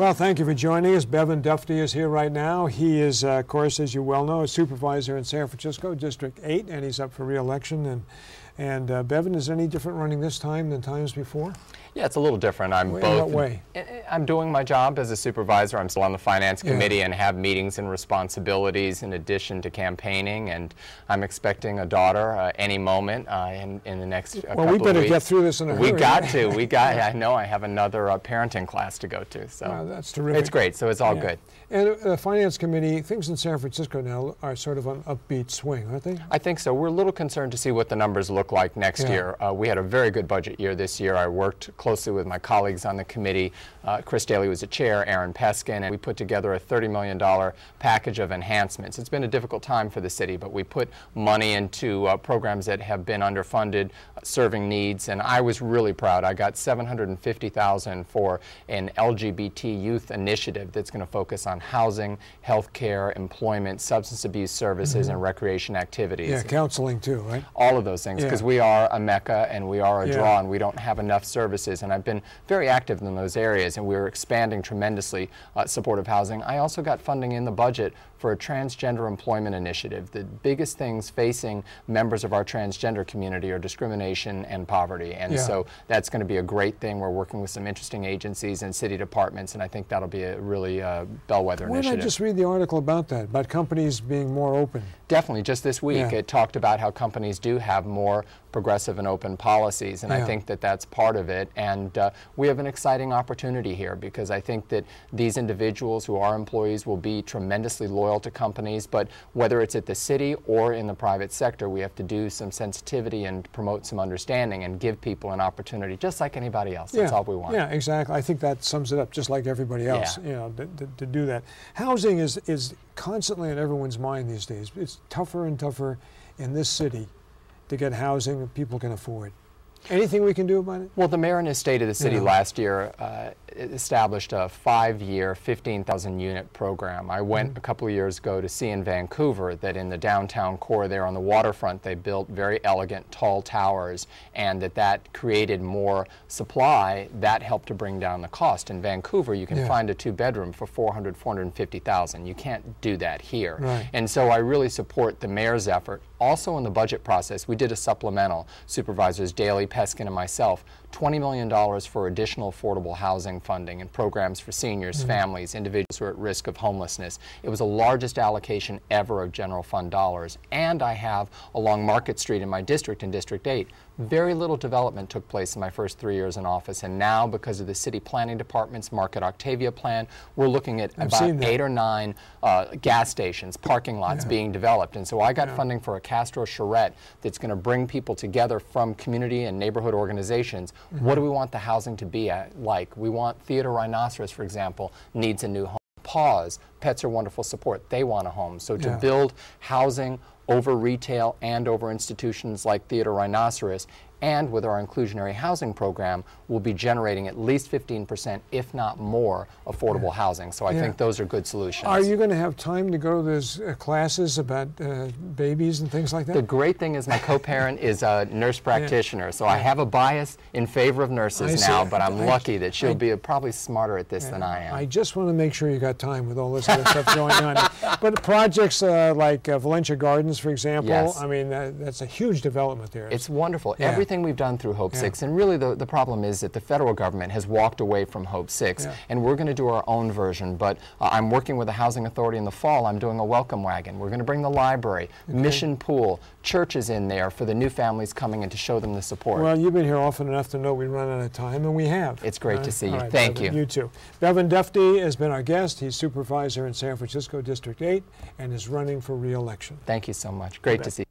Well, thank you for joining us. Bevan Dufty is here right now. He is, of course, as you well know, a supervisor in San Francisco, District 8, and he's up for re-election. And Bevan, is it any different running this time than times before? Yeah, it's a little different. In what way? I'm doing my job as a supervisor. I'm still on the finance committee and have meetings and responsibilities in addition to campaigning. And I'm expecting a daughter any moment in the next couple of weeks. Well, we better get through this in a hurry. We got to. I know I have another parenting class to go to. So wow, that's terrific. It's great. So it's all good. And the finance committee, things in San Francisco now are sort of an upbeat swing, aren't they? I think so. We're a little concerned to see what the numbers look like next year. We had a very good budget year this year. I worked closely with my colleagues on the committee. Chris Daly was the chair, Aaron Peskin, and we put together a $30 million package of enhancements. It's been a difficult time for the city, but we put money into programs that have been underfunded, serving needs, and I was really proud. I got $750,000 for an LGBT youth initiative that's going to focus on housing, health care, employment, substance abuse services, and recreation activities. Yeah, counseling too, right? All of those things, because we are a mecca and we are a draw, and we don't have enough services, and I've been very active in those areas, and we're expanding tremendously supportive housing. I also got funding in the budget for a transgender employment initiative. The biggest things facing members of our transgender community are discrimination and poverty, and so that's going to be a great thing. We're working with some interesting agencies and city departments, and I think that'll be a really bellwether initiative. Why did I just read the article about that, about companies being more open? Definitely. Just this week it talked about how companies do have more progressive and open policies, and I think that that's part of it. And we have an exciting opportunity here, because I think that these individuals who are employees will be tremendously loyal to companies, but whether it's at the city or in the private sector, we have to do some sensitivity and promote some understanding and give people an opportunity, just like anybody else. That's all we want. Yeah, exactly. I think that sums it up, just like everybody else, you know, to do that. Housing is constantly on everyone's mind these days. It's tougher and tougher in this city to get housing that people can afford. Anything we can do about it? Well, the mayor and his state of the city last year established a 5-year, 15,000-unit program. I went a couple of years ago to see in Vancouver that in the downtown core there on the waterfront, they built very elegant, tall towers, and that created more supply. That helped to bring down the cost. In Vancouver, you can find a 2-bedroom for $400,000, $450,000. You can't do that here. And so I really support the mayor's effort. Also in the budget process, we did a supplemental, Supervisors Daly, Peskin, and myself, $20 million for additional affordable housing funding and programs for seniors, families, individuals who are at risk of homelessness. It was the largest allocation ever of general fund dollars. And I have, along Market Street in my district, in District 8, very little development took place in my first 3 years in office, and now, because of the city planning department's Market Octavia plan, we're looking at about 8 or 9 gas stations, parking lots being developed. And so I got funding for a Castro charrette that's going to bring people together from community and neighborhood organizations. What do we want the housing to be like? We want Theater Rhinoceros, for example, needs a new home. Pause, Pets Are Wonderful Support, they want a home. So to build housing over retail and over institutions like Theater Rhinoceros, and with our inclusionary housing program, we'll be generating at least 15%, if not more, affordable housing. So I think those are good solutions. Are you going to have time to go to those classes about babies and things like that? The great thing is my co-parent is a nurse practitioner, so I have a bias in favor of nurses now, but I'm lucky that she'll be probably smarter at this than I am. I just want to make sure you got time with all this other stuff going on. But projects like Valencia Gardens, for example, I mean, that's a huge development there. It's wonderful. Everything we've done through Hope 6, and really the problem is that the federal government has walked away from Hope 6, and we're going to do our own version, but I'm working with the Housing Authority in the fall. I'm doing a welcome wagon. We're going to bring the library, Mission Pool, churches in there for the new families coming in to show them the support. Well, you've been here often enough to know we run out of time, and we have. It's great to see you. Right, Thank Bevan, you. You too. Bevan Dufty has been our guest. He's supervisor in San Francisco District 8 and is running for re-election. Thank you so much. Great to see you.